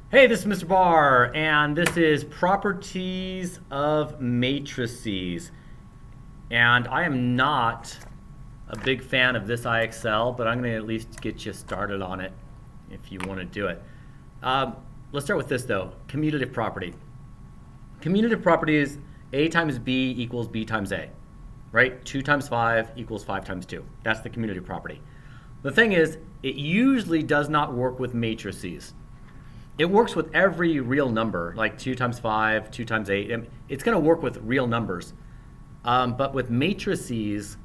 Hey, this is Mr. Barr, and this is Properties of Matrices. And I am not a big fan of this IXL, but I'm going to at least get you started on it if you want to do it. Let's start with this, though. Commutative property. Commutative property is A times B equals B times A, right? 2 times 5 equals 5 times 2. That's the commutative property. The thing is, it usually does not work with matrices. It works with every real number, like 2 times 5, 2 times 8. It's going to work with real numbers. But with matrices,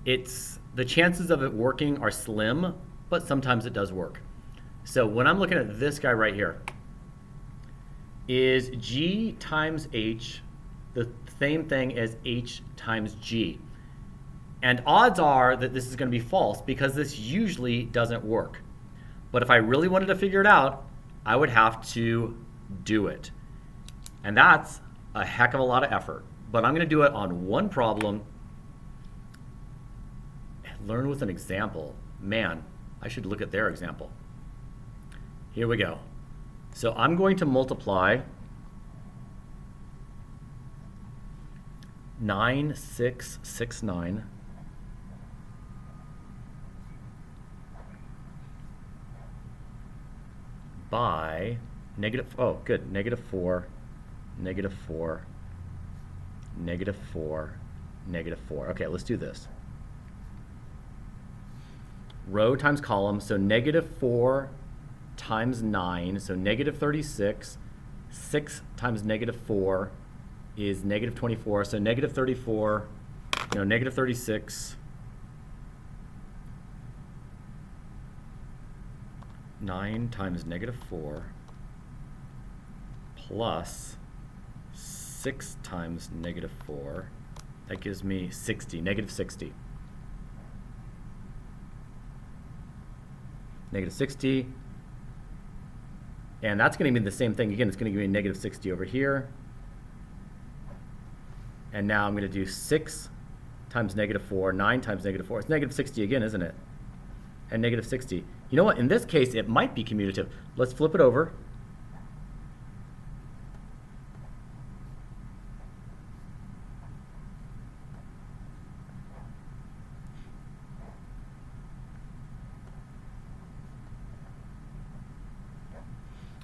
the chances of it working are slim, but sometimes it does work. So when I'm looking at this guy right here, is G times H the same thing as H times G? And odds are that this is going to be false because this usually doesn't work. But if I really wanted to figure it out, I would have to do it. And that's a heck of a lot of effort. But I'm going to do it on one problem and learn with an example. Man, I should look at their example. Here we go. So I'm going to multiply 9669 by negative 4, negative 4, negative 4, negative 4, negative 4. Okay, let's do this. Row times column, so negative 4 times 9, so negative 36. 6 times negative 4 is negative 24, so negative 34, negative 36. 9 times negative 4 plus 6 times negative 4, that gives me 60, negative 60. Negative 60, and that's going to be the same thing again. It's going to give me negative 60 over here. And now I'm going to do 6 times negative 4, 9 times negative 4. It's negative 60 again, isn't it? And negative 60. You know what? In this case, it might be commutative. Let's flip it over.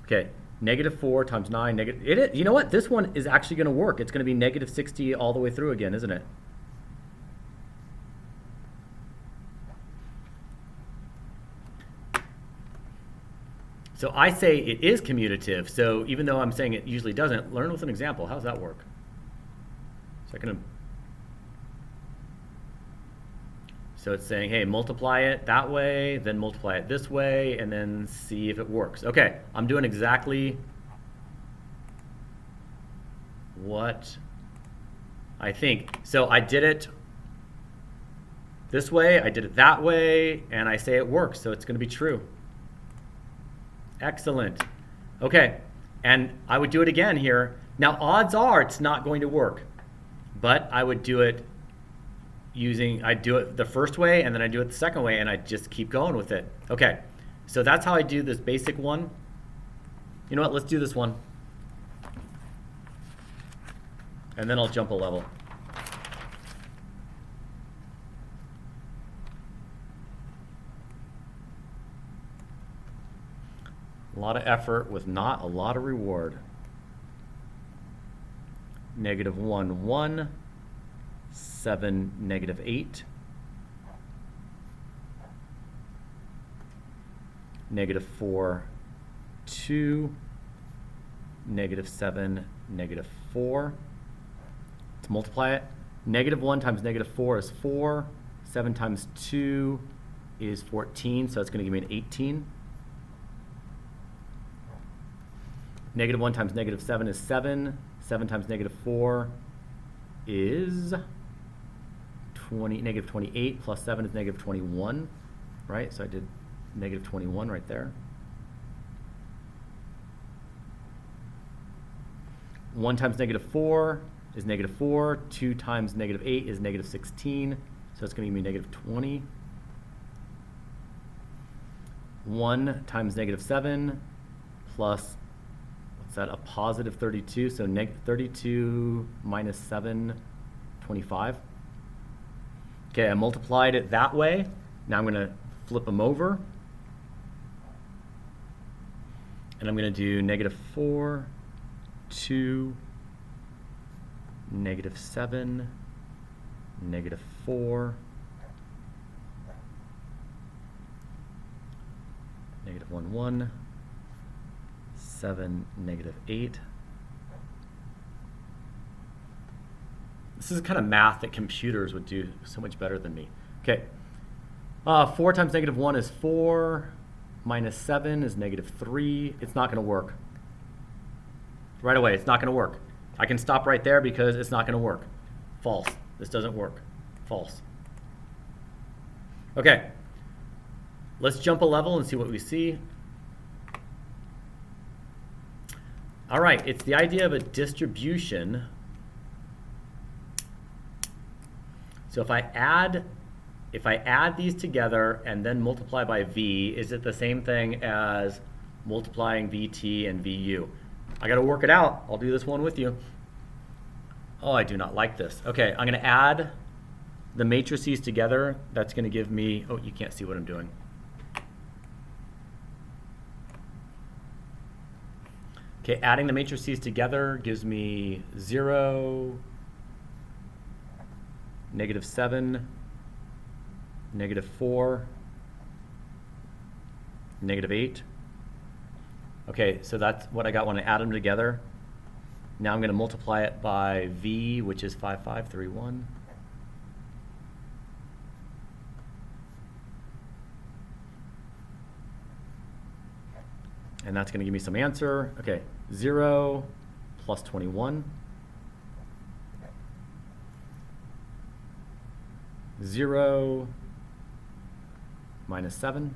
Okay, negative 4 times 9, you know what? This one is actually going to work. It's going to be negative 60 all the way through again, isn't it? So I say it is commutative. So even though I'm saying it usually doesn't, learn with an example. How does that work? So it's saying, hey, multiply it that way, then multiply it this way, and then see if it works. Okay, I'm doing exactly what I think. So I did it this way, I did it that way, and I say it works, so it's going to be true. Excellent. Okay, and I would do it again here. Now, odds are it's not going to work, but I would do it I'd do it the first way, and then I do it the second way, and I just keep going with it. Okay, so that's how I do this basic one. You know what, let's do this one. And then I'll jump a level. A lot of effort with not a lot of reward. Negative 1, 1. 7, negative 8. Negative 4, 2. Negative 7, negative 4. Let's multiply it. Negative 1 times negative 4 is 4. 7 times 2 is 14, so that's going to give me an 18. Negative 1 times negative 7 is 7. 7 times negative 4 is negative 28, plus 7 is negative 21, right? So I did negative 21 right there. 1 times negative 4 is negative 4. 2 times negative 8 is negative 16, so it's going to give me negative 20. 1 times negative 7 plus, what's that, a positive 32, so 32 minus 7, 25. Okay, I multiplied it that way. Now I'm going to flip them over. And I'm going to do negative 4, 2, negative 7, negative 4, negative 1, 1, 7, negative 8. This is the kind of math that computers would do so much better than me. Okay, 4 times negative 1 is 4, minus 7 is negative 3. It's not going to work. Right away, it's not going to work. I can stop right there because it's not going to work. False. This doesn't work. False. Okay, let's jump a level and see what we see. All right, it's the idea of a distribution. So if I add these together and then multiply by v, is it the same thing as multiplying vt and vu? I got to work it out. I'll do this one with you. Oh, I do not like this. Okay, I'm going to add the matrices together. That's going to give me, oh, you can't see what I'm doing. Okay, adding the matrices together gives me 0, negative 7, negative 4, negative 8. Okay, so that's what I got when I add them together. Now I'm going to multiply it by v, which is 5531. And that's going to give me some answer. Okay, 0 plus 21. 0 minus 7.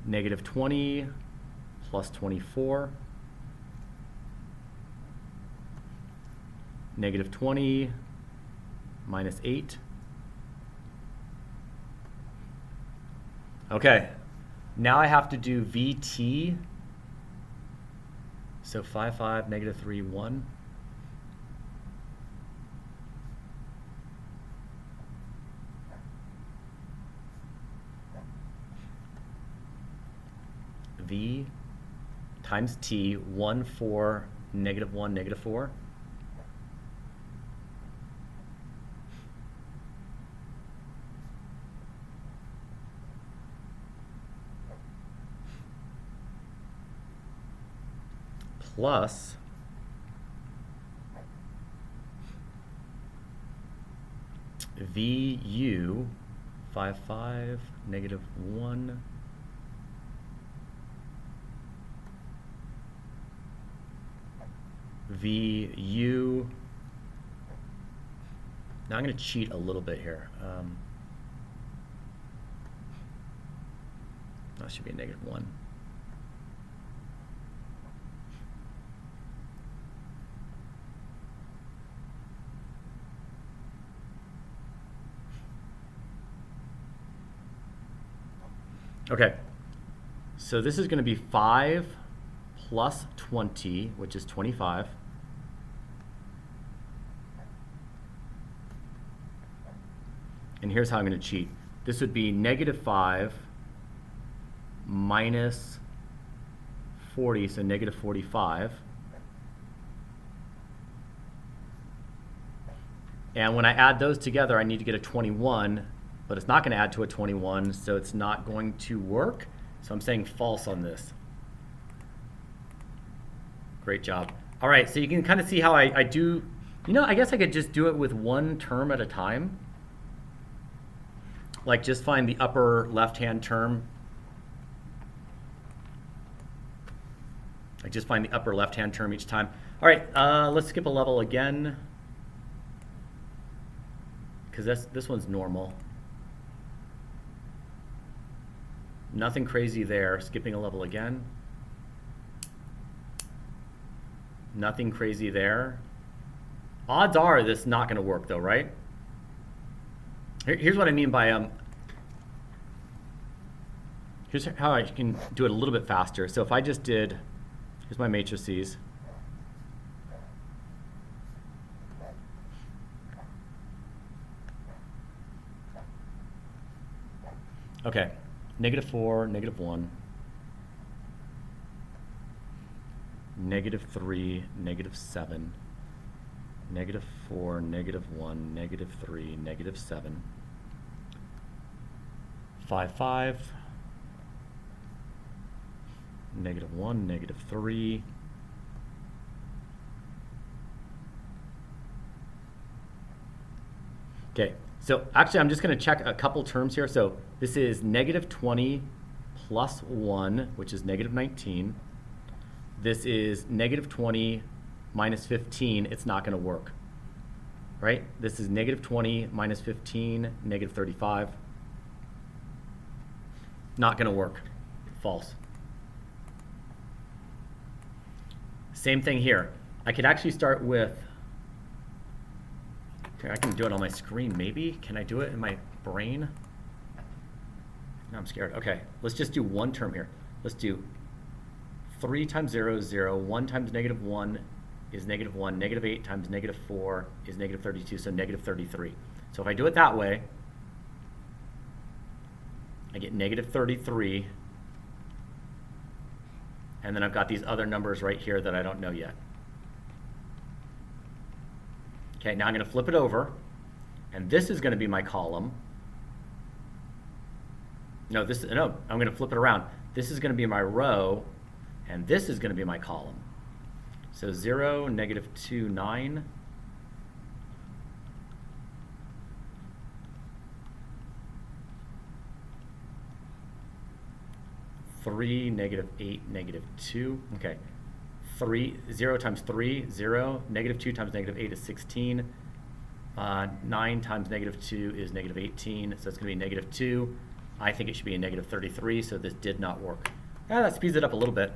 Negative 20 plus 24. Negative 20 minus 8. Okay, now I have to do VT. So 5, 5, negative 3, 1. V times T, 1, 4, negative 1, negative 4. Plus VU, 5, 5, negative 1. VU. Now I'm going to cheat a little bit here. That should be a negative 1. Okay, so this is going to be 5 plus 20, which is 25. And here's how I'm going to cheat. This would be negative 5 minus 40, so negative 45. And when I add those together, I need to get a 21, but it's not going to add to a 21, so it's not going to work. So I'm saying false on this. Great job. All right, so you can kind of see how I do, I guess I could just do it with one term at a time. Like just find the upper left-hand term. Like just find the upper left-hand term each time. All right, let's skip a level again, because this one's normal. Nothing crazy there. Skipping a level again. Nothing crazy there. Odds are this is not going to work though, right? Here's what I mean by Here's how I can do it a little bit faster. So if I just did, here's my matrices. Okay, -4, -1, -3, -7, -4, -1, -3, -7, 5, 5, -1, -3, okay, so actually I'm just going to check a couple terms here. So this is -20 plus 1, which is -19. This is -20 minus 15. It's not going to work, right? This is -20 minus 15, -35. Not going to work. False. Same thing here. I could actually start with, okay, I can do it on my screen maybe. Can I do it in my brain? No, I'm scared. Okay, let's just do one term here. Let's do 3 times 0 is 0. 1 times -1 is -1. -8 times -4 is -32, so -33. So if I do it that way, I get -33. And then I've got these other numbers right here that I don't know yet. Okay, now I'm going to flip it over. And this is going to be my column. No, I'm going to flip it around. This is going to be my row. And this is going to be my column. So 0, -2, 9. -3, -8, -2. Okay. 0 times 3, 0. -2 times -8 is 16. 9 times -2 is -18. So it's going to be -2. I think it should be a -33, so this did not work. That speeds it up a little bit.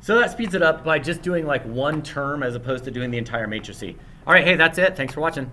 So that speeds it up by just doing like one term as opposed to doing the entire matrice. All right, hey, that's it. Thanks for watching.